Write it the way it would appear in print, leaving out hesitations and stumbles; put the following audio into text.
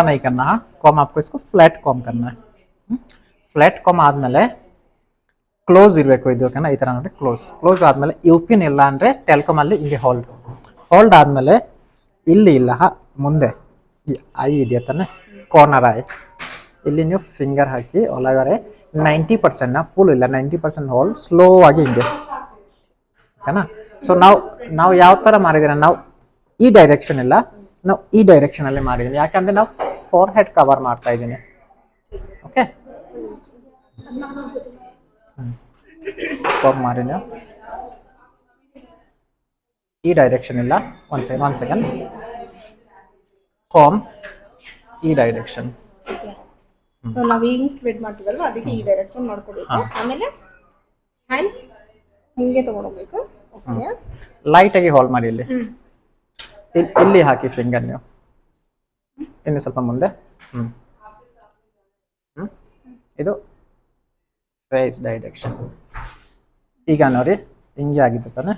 नहीं करना। हाँ, कॉम आपको इसको फ्लैट कॉम करना है। ಫ್ಲಾಟ್ ಕಾಮ್ ಆದಮೇಲೆ ಕ್ಲೋಸ್ ಇರಬೇಕು ಇದು, ಓಕೆನಾ? ಈ ಥರ ನೋಡಿ, ಕ್ಲೋಸ್ ಆದಮೇಲೆ ಯು ಪಿನ್ ಇಲ್ಲ ಅಂದರೆ ಟೆಲ್ಕಾಮಲ್ಲಿ ಹಿಂಗೆ ಹೋಲ್ಡ್ ಆದಮೇಲೆ ಇಲ್ಲಿ ಇಲ್ಲ ಮುಂದೆ ಈ ಐ ಇದೆಯಾ ತಾನೆ, ಕಾರ್ನರ್ ಐ, ಇಲ್ಲಿ ನೀವು ಫಿಂಗರ್ ಹಾಕಿ ಒಳಗಡೆ 90%ನ ಫುಲ್ ಇಲ್ಲ 90% ಹೋಲ್ಡ್ ಸ್ಲೋ ಆಗಿ ಹಿಂಗೆ, ಓಕೆನಾ? ಸೊ ನಾವು ಯಾವ ಥರ ಮಾಡಿದ್ದೀರ, ನಾವು ಈ ಡೈರೆಕ್ಷನ್ ಇಲ್ಲ, ನಾವು ಈ ಡೈರೆಕ್ಷನಲ್ಲಿ ಮಾಡಿದ್ದೀನಿ, ಯಾಕಂದರೆ ನಾವು ಫೋರ್ ಹೆಡ್ ಕವರ್ ಮಾಡ್ತಾ ಇದ್ದೀನಿ, ಓಕೆ? ಕಾಮ್ ಮಾಡಿ ನೀವು ಈ ಡೈರೆಕ್ಷನ್ ಇಲ್ಲ, ಒನ್ ಸೆಕೆಂಡ್, ಕಾಮ್ ಈ ಡೈರೆಕ್ಷನ್, ನಾವು ಹಿಂಗ್ ಸ್ಪ್ರೆಡ್ ಮಾಡ್ತಿದಲ್ವ ಅದಕ್ಕೆ ಈ ಡೈರೆಕ್ಷನ್ ಮಾಡ್ಕೊಬೇಕು. ಆಮೇಲೆ ಹ್ಯಾಂಡ್ಸ್ ಹಿಂಗೆ ತಗೊಂಡೋಗ್ಬೇಕು. ಓಕೆ, ಲೈಟ್ ಆಗಿ ಹೋಲ್ಡ್ ಮಾಡಿ, ಇಲ್ಲಿ ಹಾಕಿ ಫಿಂಗರ್ ನೀವು ಇನ್ನು ಸ್ವಲ್ಪ ಮುಂದೆ. ಇದು ಫೇಸ್ ಡೈರೆಕ್ಷನ್. ಈಗ ನೋಡಿ ಹಿಂಗೆ ಆಗಿತ್ತು ತಾನೆ,